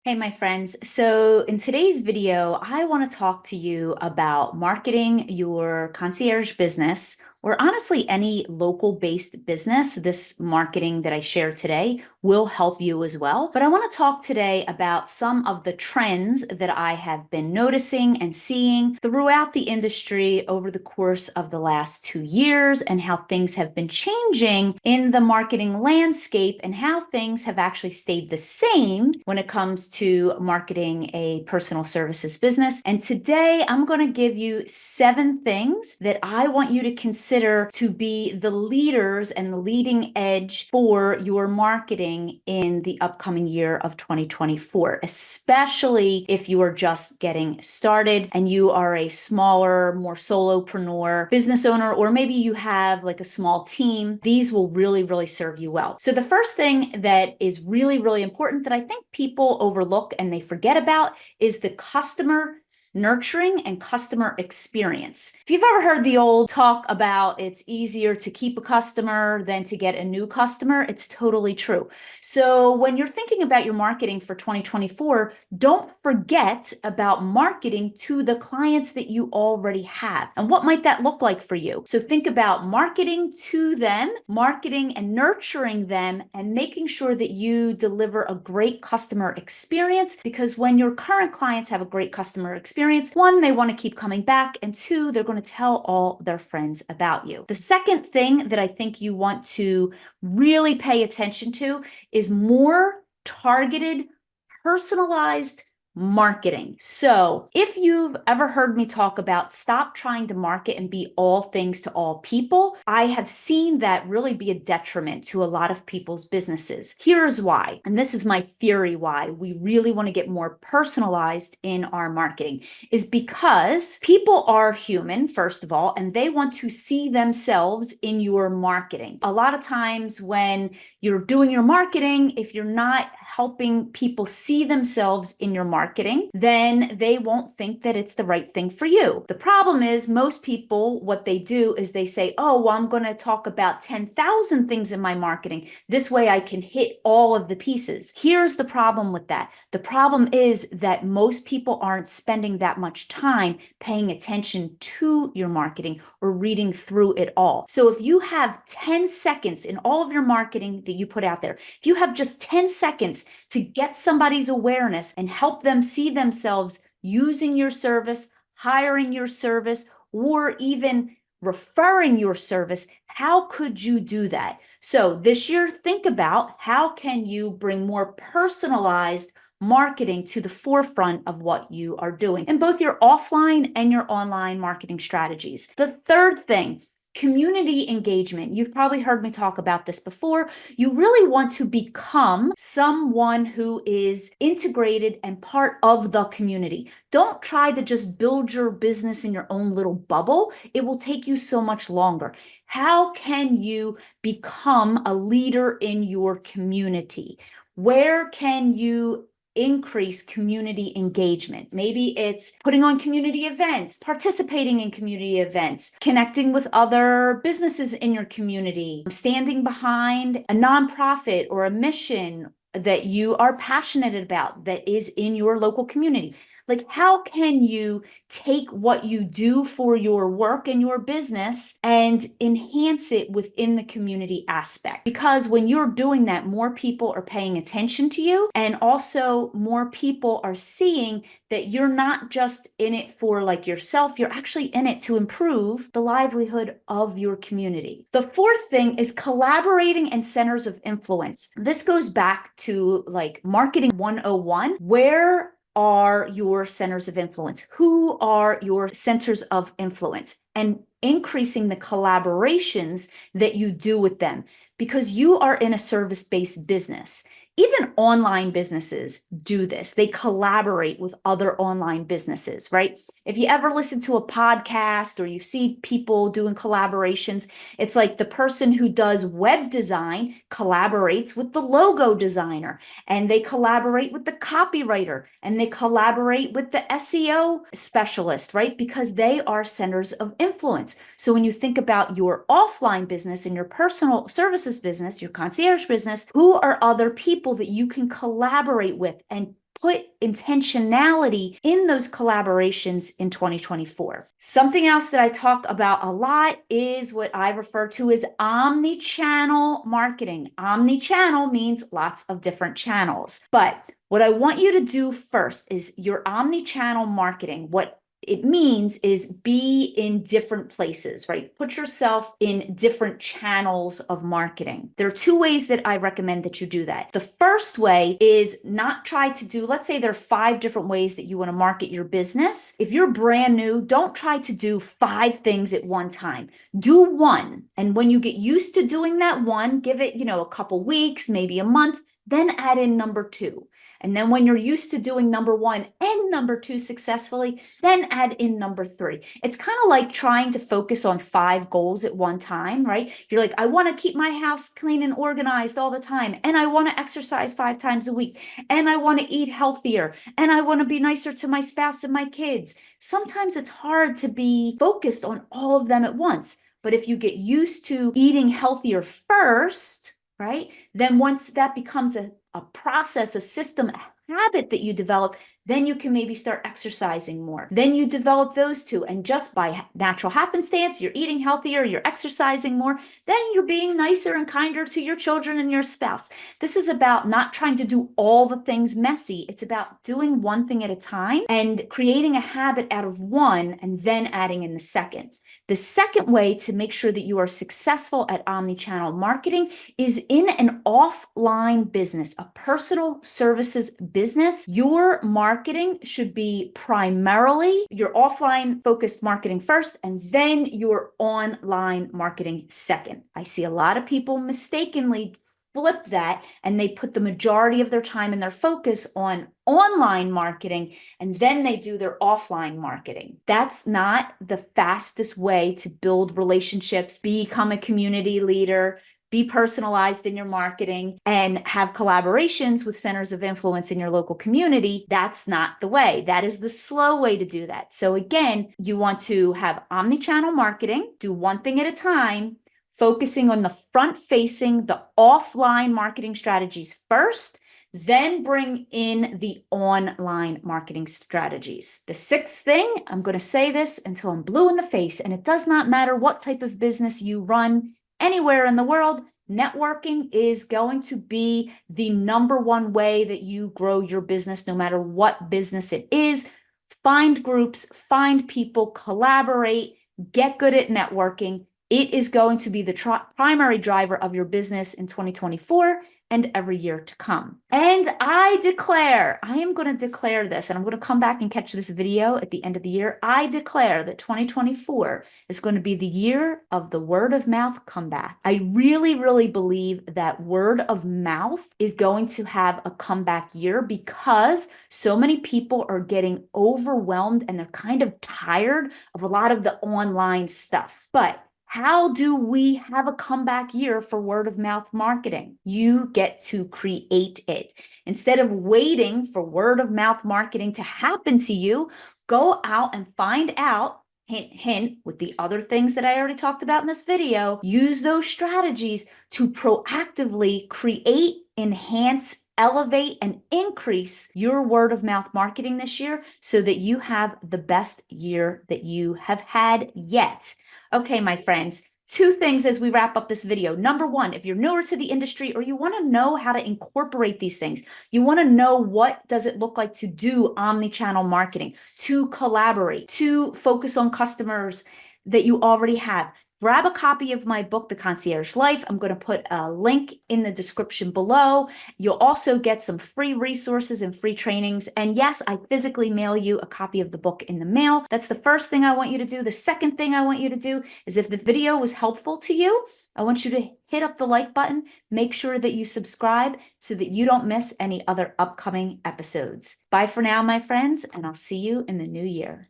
Hey, my friends. So, in today's video, I want to talk to you about marketing your concierge business, or honestly, any local based business. This marketing that I share today will help you as well. But I want to talk today about some of the trends that I have been noticing and seeing throughout the industry over the course of the last 2 years and how things have been changing in the marketing landscape and how things have actually stayed the same when it comes to marketing a personal services business. And today I'm going to give you 7 things that I want you to consider to be the leaders and the leading edge for your marketing in the upcoming year of 2024, especially if you are just getting started and you are a smaller, more solopreneur business owner, or maybe you have like a small team. These will really, really serve you well. So the first thing that is really, really important that I think people overlook and they forget about is the customer nurturing and customer experience. If you've ever heard the old talk about it's easier to keep a customer than to get a new customer, it's totally true. So when you're thinking about your marketing for 2024, don't forget about marketing to the clients that you already have. And what might that look like for you? So think about marketing to them, marketing and nurturing them, and making sure that you deliver a great customer experience, because when your current clients have a great customer experience, one, they want to keep coming back, and two, they're going to tell all their friends about you. The second thing that I think you want to really pay attention to is more targeted, personalized marketing. So if you've ever heard me talk about stop trying to market and be all things to all people, I have seen that really be a detriment to a lot of people's businesses. Here's why, and this is my theory why we really want to get more personalized in our marketing, is because people are human, first of all, and they want to see themselves in your marketing. A lot of times when you're doing your marketing, if you're not helping people see themselves in your marketing, then they won't think that it's the right thing for you. The problem is most people, what they do is they say, oh, well, I'm going to talk about 10,000 things in my marketing. This way I can hit all of the pieces. Here's the problem with that. The problem is that most people aren't spending that much time paying attention to your marketing or reading through it all. So if you have 10 seconds in all of your marketing that you put out there, if you have just 10 seconds to get somebody's awareness and help them see themselves using your service, hiring your service, or even referring your service, how could you do that? So this year, think about how can you bring more personalized marketing to the forefront of what you are doing in both your offline and your online marketing strategies. The third thing, community engagement. You've probably heard me talk about this before. You really want to become someone who is integrated and part of the community. Don't try to just build your business in your own little bubble. It will take you so much longer. How can you become a leader in your community? Where can you increase community engagement? Maybe it's putting on community events, participating in community events, connecting with other businesses in your community, standing behind a nonprofit or a mission that you are passionate about that is in your local community. Like, how can you take what you do for your work and your business and enhance it within the community aspect? Because when you're doing that, more people are paying attention to you, and also more people are seeing that you're not just in it for like yourself, you're actually in it to improve the livelihood of your community. The fourth thing is collaborating and centers of influence. This goes back to like marketing 101. Where are your centers of influence? Who are your centers of influence? And increasing the collaborations that you do with them, because you are in a service-based business. Even online businesses do this. They collaborate with other online businesses, right? If you ever listen to a podcast or you see people doing collaborations, it's like the person who does web design collaborates with the logo designer, and they collaborate with the copywriter, and they collaborate with the SEO specialist, right? Because they are centers of influence. So when you think about your offline business and your personal services business, your concierge business, who are other people that you can collaborate with and put intentionality in those collaborations in 2024. Something else that I talk about a lot is what I refer to as omni-channel marketing. Omni-channel means lots of different channels. But what I want you to do first is your omni-channel marketing. What it means is be in different places, right? Put yourself in different channels of marketing. There are two ways that I recommend that you do that. The first way is not try to do, let's say there are 5 different ways that you want to market your business. If you're brand new, don't try to do 5 things at one time. Do one. And when you get used to doing that one, give it, a couple weeks, maybe a month, then add in number 2. And then when you're used to doing number 1 and number 2 successfully, then add in number 3. It's kind of like trying to focus on 5 goals at one time, right? You're like, I want to keep my house clean and organized all the time. And I want to exercise 5 times a week. And I want to eat healthier. And I want to be nicer to my spouse and my kids. Sometimes it's hard to be focused on all of them at once. But if you get used to eating healthier first, right? Then once that becomes a process, a system, a habit that you develop, then you can maybe start exercising more. Then you develop those 2. And just by natural happenstance, you're eating healthier, you're exercising more, then you're being nicer and kinder to your children and your spouse. This is about not trying to do all the things messy. It's about doing one thing at a time and creating a habit out of one and then adding in the second. The second way to make sure that you are successful at omni-channel marketing is in an offline business, a personal services business. Your marketing should be primarily your offline focused marketing first, and then your online marketing second. I see a lot of people mistakenly flip that and they put the majority of their time and their focus on online marketing and then they do their offline marketing. That's not the fastest way to build relationships, become a community leader, be personalized in your marketing, and have collaborations with centers of influence in your local community. That's not the way. That is the slow way to do that. So again, you want to have omni-channel marketing, do one thing at a time, focusing on the front-facing, the offline marketing strategies first, then bring in the online marketing strategies. The 6th thing, I'm going to say this until I'm blue in the face, and it does not matter what type of business you run anywhere in the world, networking is going to be the number 1 way that you grow your business, no matter what business it is. Find groups, find people, collaborate, get good at networking. It is going to be the primary driver of your business in 2024 and every year to come. And I am going to declare this, and I'm going to come back and catch this video at the end of the year. I declare that 2024 is going to be the year of the word of mouth comeback. I really, really believe that word of mouth is going to have a comeback year because so many people are getting overwhelmed and they're kind of tired of a lot of the online stuff. But how do we have a comeback year for word of mouth marketing? You get to create it. Instead of waiting for word of mouth marketing to happen to you, go out and find out, hint, hint, with the other things that I already talked about in this video, use those strategies to proactively create, enhance, elevate, and increase your word of mouth marketing this year so that you have the best year that you have had yet. Okay, my friends, 2 things as we wrap up this video. Number 1, if you're newer to the industry or you want to know how to incorporate these things, you want to know what does it look like to do omni-channel marketing, to collaborate, to focus on customers that you already have. Grab a copy of my book, The Concierge Life. I'm going to put a link in the description below. You'll also get some free resources and free trainings. And yes, I physically mail you a copy of the book in the mail. That's the first thing I want you to do. The second thing I want you to do is if the video was helpful to you, I want you to hit up the like button. Make sure that you subscribe so that you don't miss any other upcoming episodes. Bye for now, my friends, and I'll see you in the new year.